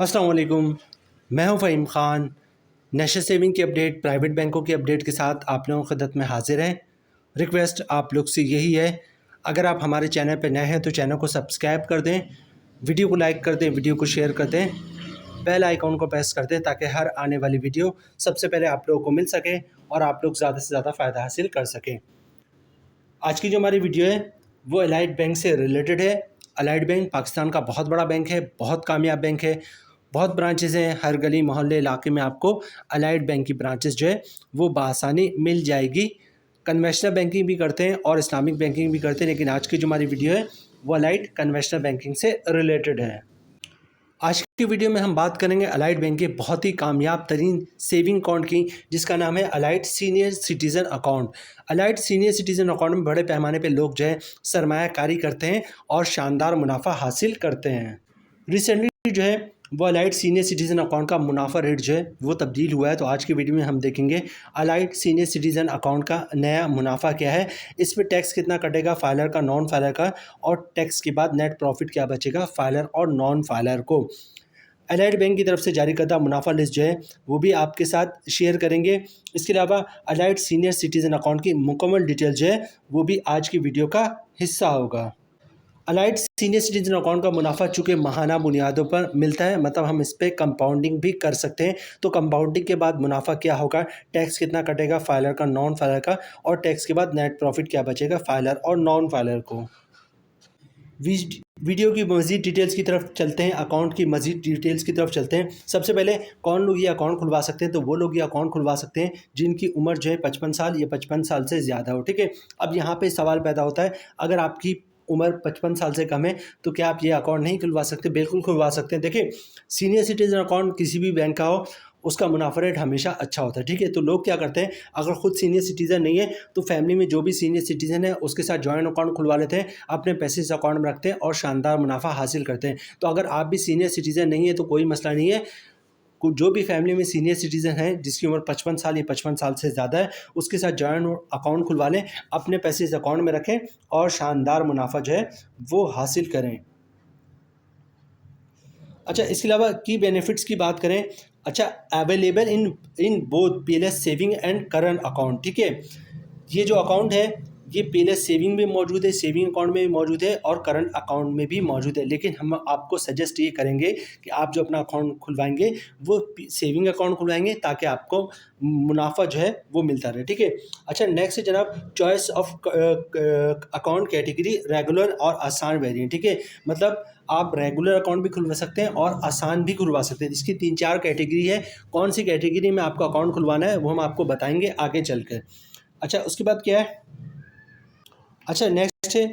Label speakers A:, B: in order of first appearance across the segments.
A: अस्सलाम वालेकुम। मैं हूं फ़हीम ख़ान। नेशनल सेविंग की अपडेट, प्राइवेट बैंकों की अपडेट के साथ आप लोगों की खिदमत में हाजिर हैं। रिक्वेस्ट आप लोग से यही है, अगर आप हमारे चैनल पर नए हैं तो चैनल को सब्सक्राइब कर दें, वीडियो को लाइक कर दें, वीडियो को शेयर कर दें, बेल आइकॉन को प्रेस कर दें ताकि हर आने वाली वीडियो सबसे पहले आप लोगों को मिल सके और आप लोग ज़्यादा से ज़्यादा फ़ायदा हासिल कर सकें। आज की जो हमारी वीडियो है वो अलाइड बैंक से रिलेटेड है। अलाइड बैंक पाकिस्तान का बहुत बड़ा बैंक है, बहुत कामयाब बैंक है, बहुत ब्रांचेज़ हैं। हर गली मोहल्ले इलाके में आपको अलाइड बैंक की ब्रांचेज़ जो है वो बआसानी मिल जाएगी। कन्वेंशनल बैंकिंग भी करते हैं और इस्लामिक बैंकिंग भी करते हैं, लेकिन आज की जो हमारी वीडियो है वो अलाइड कन्वेंशनल बैंकिंग से रिलेटेड है। आज की वीडियो में हम बात करेंगे अलाइड बैंक के बहुत ही कामयाब तरीन सेविंग अकाउंट की, जिसका नाम है Allied senior citizen account. Allied senior citizen account में बड़े पैमाने पे लोग जो है सरमायाकारी करते हैं और शानदार मुनाफा हासिल करते हैं। रिसेंटली जो है वो अलाइड सीनियर सिटीज़न अकाउंट का मुनाफा रेट जो है वो तब्दील हुआ है, तो आज की वीडियो में हम देखेंगे अलाइड सीनियर सिटीज़न अकाउंट का नया मुनाफा क्या है, इस पर टैक्स कितना कटेगा फाइलर का, नॉन फाइलर का, और टैक्स के बाद नेट प्रॉफिट क्या बचेगा फाइलर और नॉन फाइलर को। अलाइड बैंक की तरफ से जारी करदा मुनाफा लिस्ट जो है वो भी आपके साथ शेयर करेंगे। इसके अलावा अलाइड सीनियर सिटीज़न अकाउंट की मुकम्मल डिटेल जो है वो भी आज की वीडियो का हिस्सा होगा। अलाइड सीनियर सिटीजन अकाउंट का मुनाफा चूँकि माहाना बुनियादों पर मिलता है, मतलब हम इस पर कंपाउंडिंग भी कर सकते हैं। तो कंपाउंडिंग के बाद मुनाफा क्या होगा, टैक्स कितना कटेगा फाइलर का, नॉन फाइलर का, और टैक्स के बाद नेट प्रॉफिट क्या बचेगा फाइलर और नॉन फाइलर को। वीडियो की मज़ीद डिटेल्स की तरफ चलते हैं, अकाउंट की मज़ीद डिटेल्स की तरफ चलते हैं। सबसे पहले कौन लोग ये अकाउंट खुलवा सकते हैं, तो वो लोग ये अकाउंट खुलवा सकते हैं जिनकी उम्र जो है 55 साल या 55 साल से ज़्यादा हो। ठीक है, अब यहाँ पे सवाल पैदा होता है, अगर आपकी उम्र 55 साल से कम है तो क्या आप ये अकाउंट नहीं खुलवा सकते? बिल्कुल खुलवा सकते हैं। देखिए, सीनियर सिटीज़न अकाउंट किसी भी बैंक का हो उसका मुनाफा रेट हमेशा अच्छा होता है। ठीक है, तो लोग क्या करते हैं, अगर खुद सीनियर सिटीज़न नहीं है तो फैमिली में जो भी सीनियर सिटीज़न है उसके साथ जॉइंट अकाउंट खुलवा लेते हैं, अपने पैसे इस अकाउंट में रखते हैं और शानदार मुनाफा हासिल करते हैं। तो अगर आप भी सीनियर सिटीज़न नहीं है तो कोई मसला नहीं है, जो भी फैमिली में सीनियर सिटीज़न है जिसकी उम्र 55 साल या 55 साल से ज़्यादा है उसके साथ जॉइंट अकाउंट खुलवा लें, अपने पैसे इस अकाउंट में रखें और शानदार मुनाफा जो है वो हासिल करें। अच्छा, इसके अलावा की बेनिफिट्स की बात करें, अच्छा, available in in both PLS saving and current account. ठीक है, ये जो अकाउंट है ये पीएलएस सेविंग में मौजूद है, सेविंग अकाउंट में भी मौजूद है और करंट अकाउंट में भी मौजूद है, लेकिन हम आपको सजेस्ट ये करेंगे कि आप जो अपना अकाउंट खुलवाएंगे वो सेविंग अकाउंट खुलवाएंगे ताकि आपको मुनाफा जो है वो मिलता रहे। ठीक है, अच्छा, नेक्स्ट है जनाब choice of account category, regular और आसान वेरिएंट। ठीक है, मतलब आप रेगुलर अकाउंट भी खुलवा सकते हैं और आसान भी खुलवा सकते हैं। इसकी 3-4 कैटेगरी है, कौन सी कैटेगरी में आपको अकाउंट खुलवाना है वो हम आपको बताएंगे आगे चलकर। अच्छा, उसके बाद क्या है, अच्छा, नेक्स्ट है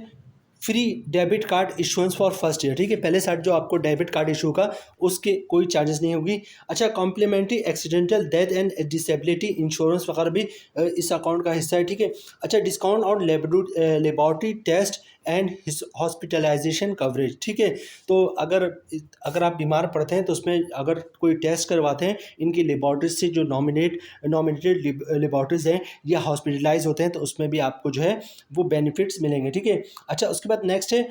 A: free debit card issuance for first year. ठीक है, पहले साल जो आपको डेबिट कार्ड इशू का उसके कोई चार्जेस नहीं होगी। अच्छा, complimentary accidental death and disability insurance वगैरह भी इस अकाउंट का हिस्सा है। ठीक है, अच्छा, डिस्काउंट और laboratory test and hospitalization coverage. ठीक है, तो अगर आप बीमार पड़ते हैं तो उसमें अगर कोई टेस्ट करवाते हैं इनकी लेबॉर्ट्रीज से, जो नॉमिनेटेड लेबॉर्ट्रीज हैं या हॉस्पिटलाइज होते हैं, तो उसमें भी आपको जो है वो बेनिफिट्स मिलेंगे। ठीक है, अच्छा, उसके बाद नेक्स्ट है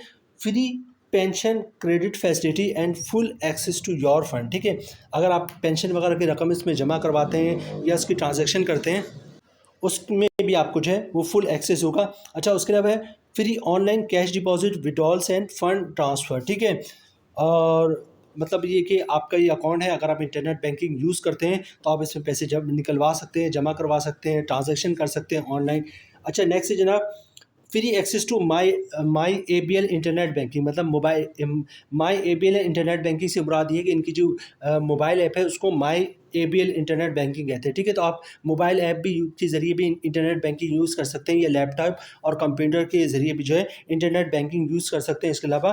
A: free pension credit facility and full access to your fund. ठीक है, अगर आप पेंशन वगैरह की रकम इसमें जमा करवाते हैं या उसकी ट्रांजैक्शन करते हैं उसमें भी आपको जो है वो फुल एक्सेस होगा। अच्छा, उसके अलावा है free online cash deposit, withdrawals end fund transfer. ठीक है, और मतलब ये कि आपका ये अकाउंट है, अगर आप इंटरनेट बैंकिंग यूज़ करते हैं तो आप इसमें पैसे जब निकलवा सकते हैं, जमा करवा सकते हैं, ट्रांजैक्शन कर सकते हैं ऑनलाइन। अच्छा, नेक्स्ट है जनाब free access to my ABL internet banking, मतलब mobile my ABL internet banking से मुराद ये कि इनकी जो मोबाइल ऐप है उसको माई एबीएल इंटरनेट बैंकिंग कहते हैं। ठीक है, तो आप मोबाइल ऐप भी के ज़रिए भी इंटरनेट बैंकिंग यूज़ कर सकते हैं या लैपटॉप और कंप्यूटर के ज़रिए भी जो है इंटरनेट बैंकिंग यूज़ कर सकते हैं। इसके अलावा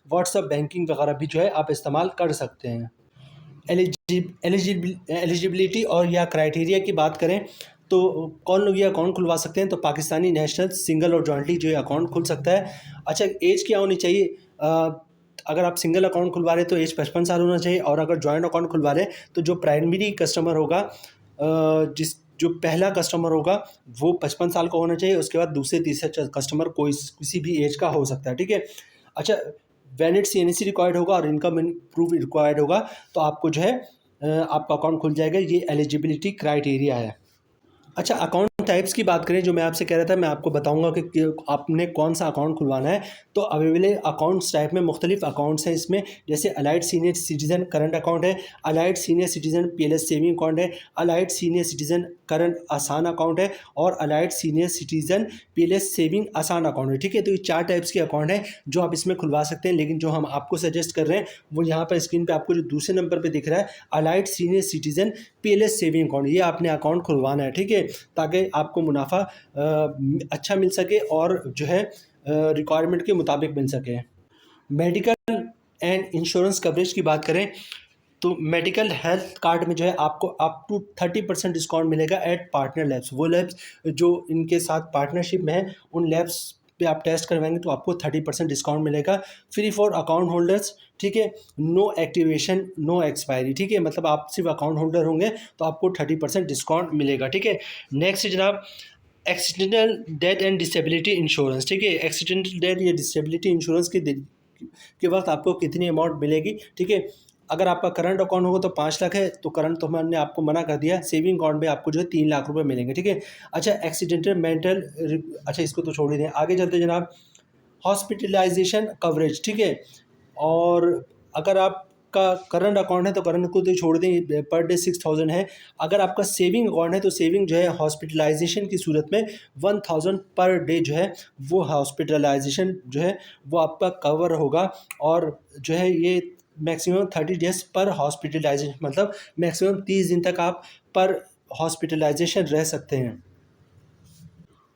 A: व्हाट्सअप बैंकिंग वगैरह भी जो है आप इस्तेमाल कर सकते हैं। एलिजिबिलिटी और या क्राइटेरिया की बात करें तो कौन लोग ये अकाउंट खुलवा सकते हैं, तो पाकिस्तानी नेशनल सिंगल और जॉइंटली जो है अकाउंट खुल सकता है। अच्छा, एज क्या होनी चाहिए, अगर आप सिंगल अकाउंट खुलवा रहे हैं तो एज 55 साल होना चाहिए, और अगर जॉइंट अकाउंट खुलवा रहे हैं तो जो प्राइमरी कस्टमर होगा, जो पहला कस्टमर होगा वो 55 साल का होना चाहिए, उसके बाद दूसरे तीसरे कस्टमर कोई किसी भी एज का हो सकता है। ठीक है, अच्छा, वैलिड CNC रिक्वायर्ड होगा और इनकम प्रूफ रिक्वायर्ड होगा, तो आपको जो है आपका अकाउंट खुल जाएगा। ये एलिजिबिलिटी क्राइटेरिया है। अच्छा, अकाउंट टाइप्स की बात करें, जो मैं आपसे कह रहा था, मैं आपको बताऊंगा कि आपने कौन सा अकाउंट खुलवाना है। तो अवेलेबल अकाउंट्स टाइप में मुख्तलिफ अकाउंट्स हैं इसमें, जैसे Allied senior citizen current account है, Allied senior citizen PLS saving account है, अलाइड सीनियर सिटीजन करंट आसान अकाउंट है और Allied senior citizen PLS saving आसान अकाउंट है। ठीक है, तो ये 4 टाइप्स के अकाउंट हैं जो आप इसमें खुलवा सकते हैं। लेकिन जो हम आपको सजेस्ट कर रहे हैं वो यहाँ पर स्क्रीन पर आपको जो दूसरे नंबर पर दिख रहा है, Allied senior citizen PLS saving account, ये आपने अकाउंट खुलवाना है। ठीक है, ताकि आपको मुनाफा अच्छा मिल सके और जो है रिक्वायरमेंट के मुताबिक मिल सके। मेडिकल एंड इंश्योरेंस कवरेज की बात करें तो मेडिकल हेल्थ कार्ड में जो है आपको अप टू 30% डिस्काउंट मिलेगा एट पार्टनर लैब्स। वो लैब्स जो इनके साथ पार्टनरशिप में है, उन लैब्स पे आप टेस्ट करवाएंगे तो आपको 30% डिस्काउंट मिलेगा। फ्री फॉर अकाउंट होल्डर्स, ठीक है, नो एक्टिवेशन नो एक्सपायरी। ठीक है, मतलब आप सिर्फ अकाउंट होल्डर होंगे तो आपको 30% डिस्काउंट मिलेगा। ठीक है, नेक्स्ट जनाब, accidental death and disability insurance. ठीक है, एक्सीडेंटल डेथ या डिसेबिलिटी इंश्योरेंस के वक्त आपको कितनी अमाउंट मिलेगी। ठीक है, अगर आपका करंट अकाउंट होगा तो 5 लाख है, तो करंट तो हमने आपको मना कर दिया। सेविंग अकाउंट में आपको जो है 3 लाख रुपए मिलेंगे। ठीक है, अच्छा, एक्सीडेंटल मेंटल, अच्छा इसको तो छोड़ ही दें, आगे चलते जनाब। हॉस्पिटलाइजेशन कवरेज, ठीक है, और अगर आपका करंट अकाउंट है तो करंट को तो छोड़ दें, पर डे 6000 है। अगर आपका सेविंग अकाउंट है तो सेविंग जो है हॉस्पिटलाइजेशन की सूरत में 1000 पर डे जो है वो हॉस्पिटलाइजेशन जो है वो आपका कवर होगा। और जो है ये मैक्सिमम 30 डेज पर हॉस्पिटलाइजेशन, मतलब मैक्सिमम 30 दिन तक आप पर हॉस्पिटलाइजेशन रह सकते हैं।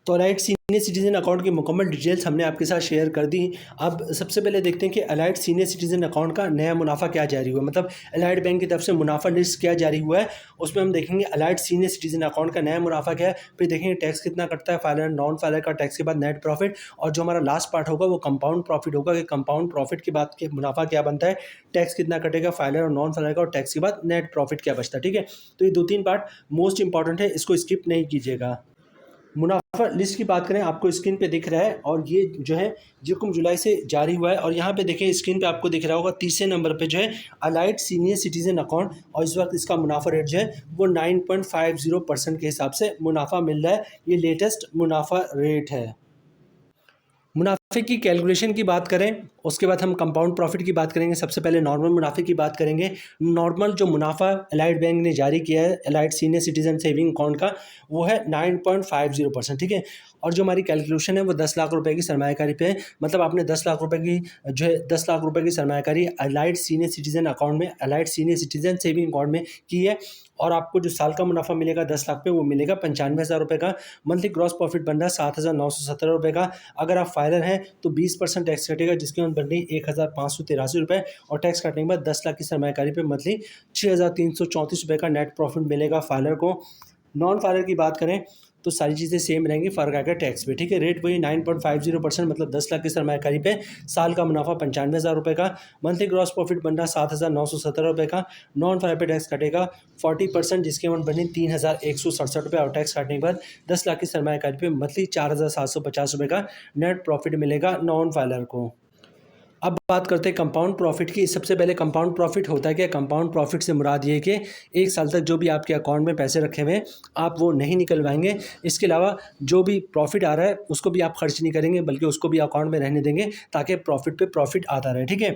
A: तो अलाइड सीनियर सिटीजन अकाउंट की मुकम्मल डिटेल्स हमने आपके साथ शेयर कर दी। अब सबसे पहले देखते हैं कि अलाइड सीनियर सिटीजन अकाउंट का नया मुनाफा क्या जारी हुआ, मतलब अलाइड बैंक की तरफ से मुनाफा लिस्ट क्या जारी हुआ है। उसमें हम देखेंगे अलाइड सीनियर सिटीजन अकाउंट का नया मुनाफा क्या है, फिर देखेंगे टैक्स कितना कटता है, फाइलर नॉन फाइलर का टैक्स के बाद नेट प्रॉफिट, और जो हमारा लास्ट पार्ट होगा वो कंपाउंड प्रॉफिट होगा कि कंपाउंड प्रॉफिट के बाद के मुनाफा क्या बनता है, टैक्स कितना कटेगा फाइलर और नॉन फाइलर का, और टैक्स के बाद नेट प्रॉफिट क्या बचता है। ठीक है, तो ये 2-3 पार्ट मोस्ट इंपॉर्टेंट है, इसको स्किप नहीं कीजिएगा। मुनाफा लिस्ट की बात करें, आपको स्क्रीन पे दिख रहा है, और ये जो है जो जुलाई से जारी हुआ है। और यहाँ पे देखें स्क्रीन पे आपको दिख रहा होगा तीसरे नंबर पे जो है अलाइड सीनियर सिटीजन अकाउंट, और इस वक्त इसका मुनाफा रेट जो है वो 9.50% के हिसाब से मुनाफा मिल रहा है। ये लेटेस्ट मुनाफा रेट है। मुनाफे की कैलकुलेशन की बात करें, उसके बाद हम कंपाउंड प्रॉफिट की बात करेंगे। सबसे पहले नॉर्मल मुनाफे की बात करेंगे। नॉर्मल जो मुनाफा अलाइड बैंक ने जारी किया है Allied senior citizen saving account का, वो है 9.50%। ठीक है, और जो हमारी कैलकुलेशन है वो 10 लाख रुपए की सरमायाकारी पे है। मतलब आपने 10 लाख रुपए की जो है 10 लाख रुपए की सरमायाकारी अलाइड सीनियर सिटीजन अकाउंट में, allied senior citizen saving account में की है, और आपको जो साल का मुनाफा मिलेगा 10 लाख पे, वो मिलेगा 95,000 रुपये का। मंथली ग्रॉस प्रॉफिट बन रहा है 7,917 रुपये का। अगर आप फाइलर हैं तो 20% टैक्स कटेगा, जिसकी अमाउंट बन रही 1,583 रुपये, और टैक्स काटने के बाद 10 लाख की सरमायाकारी पे मंथली 6,334 रुपये का नेट प्रॉफिट मिलेगा फाइलर को। नॉन फाइलर की बात करें तो सारी चीज़ें सेम रहेंगी, फ़र्क आएगा टैक्स पे। ठीक है, रेट वही 9.50%, मतलब 10 लाख की सरमायाकारी पे साल का मुनाफा 95,000 रुपये का। मंथली ग्रॉस प्रॉफिट बन रहा 7,917 रुपये का। नॉन फाइलर पे टैक्स कटेगा 40%, जिसकी अमाउंट बनी 3,167 रुपये, और टैक्स काटने के बाद 10 लाख की सरमायाकारी पे मंथली 4,750 रुपये का नेट प्रॉफिट मिलेगा नॉन फाइलर को। अब बात करते हैं कंपाउंड प्रॉफिट की। सबसे पहले कंपाउंड प्रॉफिट होता है क्या? कंपाउंड प्रॉफिट से मुराद ये कि 1 साल तक जो भी आपके अकाउंट में पैसे रखे हुए हैं आप वो नहीं निकलवाएंगे। इसके अलावा जो भी प्रॉफिट आ रहा है उसको भी आप खर्च नहीं करेंगे, बल्कि उसको भी अकाउंट में रहने देंगे ताकि प्रॉफिट पे प्रॉफिट आता रहे। ठीक है,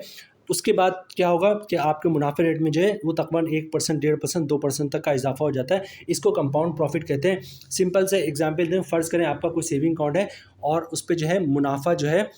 A: उसके बाद क्या होगा कि आपके मुनाफे रेट में जो है वो तकरीबन 1%, 1.5%, 2% तक का इजाफा हो जाता है। इसको कंपाउंड प्रॉफिट कहते हैं। सिंपल से एग्जांपल दें, फ़र्ज़ करें आपका कोई सेविंग अकाउंट है और उस पर जो है मुनाफा जो है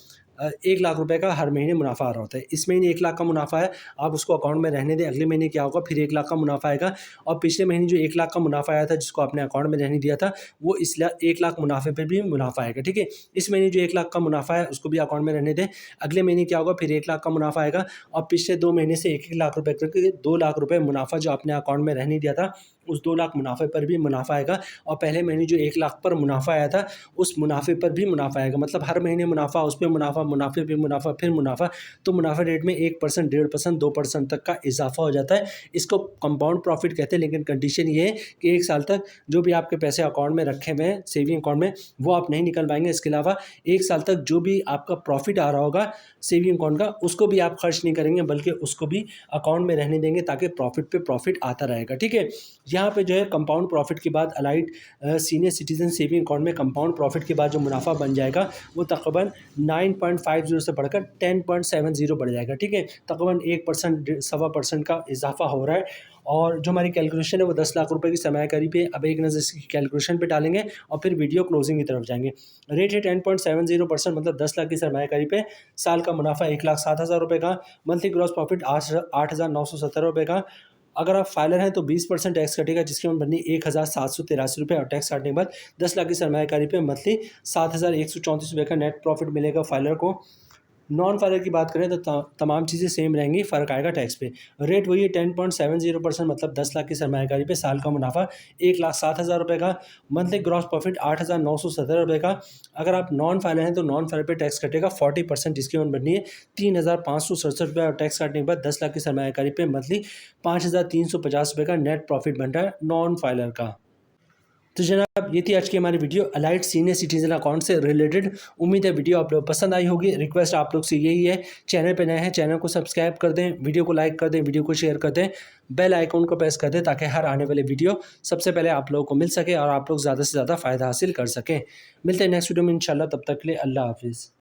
A: 1 लाख रुपए का हर महीने मुनाफा आ रहा होता है। इस महीने 1 लाख का मुनाफा है, आप उसको अकाउंट में रहने दें। अगले महीने क्या होगा, फिर 1 लाख का मुनाफा आएगा, और पिछले महीने जो 1 लाख का मुनाफा आया था जिसको आपने अकाउंट में रहने दिया था, वो इस 1 लाख मुनाफे पे भी मुनाफा आएगा। ठीक है, इस महीने जो 1 लाख का मुनाफा है उसको भी अकाउंट में रहने दें। अगले महीने क्या होगा, फिर 1 लाख का मुनाफा आएगा, और पिछले 2 महीने से 1-1 लाख रुपये करके 2 लाख रुपये मुनाफा जो आपने अकाउंट में रहने दिया था उस 2 लाख मुनाफे पर भी मुनाफा आएगा और पहले महीने जो 1 लाख पर मुनाफा आया था उस मुनाफे पर भी मुनाफा आएगा। मतलब हर महीने मुनाफा, उस पे मुनाफा, मुनाफे पे मुनाफा, फिर मुनाफा। तो मुनाफा रेट में 1%, 1.5%, 2% तक का इजाफा हो जाता है। इसको कंपाउंड प्रॉफिट कहते हैं, लेकिन कंडीशन ये है कि 1 साल तक जो भी आपके पैसे अकाउंट में रखे हुए हैं, सेविंग अकाउंट में, वो आप नहीं निकलवाएंगे। इसके अलावा 1 साल तक जो भी आपका प्रॉफिट आ रहा होगा सेविंग अकाउंट का, उसको भी आप खर्च नहीं करेंगे, बल्कि उसको भी अकाउंट में रहने देंगे, ताकि प्रॉफिट पे प्रॉफिट आता रहेगा। ठीक है, यहाँ पे जो है कंपाउंड प्रॉफिट के बाद allied senior citizen saving account में कंपाउंड प्रॉफिट के बाद जो मुनाफा बन जाएगा वो तकरीबन 9.50 से बढ़कर 10.70 बढ़ जाएगा। ठीक है, तकरीबन 1%, 1.25% का इजाफा हो रहा है। और जो हमारी कैलकुलेशन है वो 10 लाख रुपए की सरमायाकारी पे, अब एक नज़र इसकी कैलकुलेशन पे डालेंगे और फिर वीडियो क्लोजिंग की तरफ जाएंगे। रेट है 10.70%, मतलब 10 लाख की सरमायाकारी पे साल का मुनाफा 1,07,000 रुपये का, मंथली ग्रॉस प्रॉफिट 8,970 रुपये का। अगर आप फाइलर हैं तो 20% टैक्स कटेगा, जिसकी अमाउंट बननी 1,783 रुपये, और टैक्स काटने के बाद 10 लाख की सरमायाकारी पे मंथली 7,134 रुपये का नेट प्रॉफिट मिलेगा फाइलर को। नॉन फाइलर की बात करें तो तमाम चीज़ें सेम रहेंगी, फ़र्क आएगा टैक्स पे। रेट वही है 10.70%, मतलब 10 लाख की सरमायाकारी पे साल का मुनाफा 1,07,000 रुपये का, मंथली ग्रॉस प्रॉफिट 8,917 रुपये का। अगर आप नॉन फाइलर हैं तो नॉन फाइलर पे टैक्स कटेगा 40%, जिसकी अमाउंट बननी है 3,567 रुपये, और टैक्स काटने के बाद 10 लाख की सरमायाकारी पे मंथली 5,350 रुपये का नेट प्रॉफिट बन रहा है नॉन फाइलर का। तो जनाब ये थी आज की हमारी video allied senior citizen account से रिलेटेड। उम्मीद है वीडियो आप लोग पसंद आई होगी। रिक्वेस्ट आप लोग से यही है, चैनल पे नए हैं चैनल को सब्सक्राइब कर दें, वीडियो को लाइक कर दें, वीडियो को शेयर कर दें, बेल आइकॉन को प्रेस कर दें, ताकि हर आने वाले वीडियो सबसे पहले आप लोगों को मिल सके और आप लोग ज़्यादा से ज़्यादा फ़ायदा हासिल कर सकें। मिलते हैं नेक्स्ट वीडियो में इंशाल्लाह, तब तक के लिए अल्लाह हाफिज़।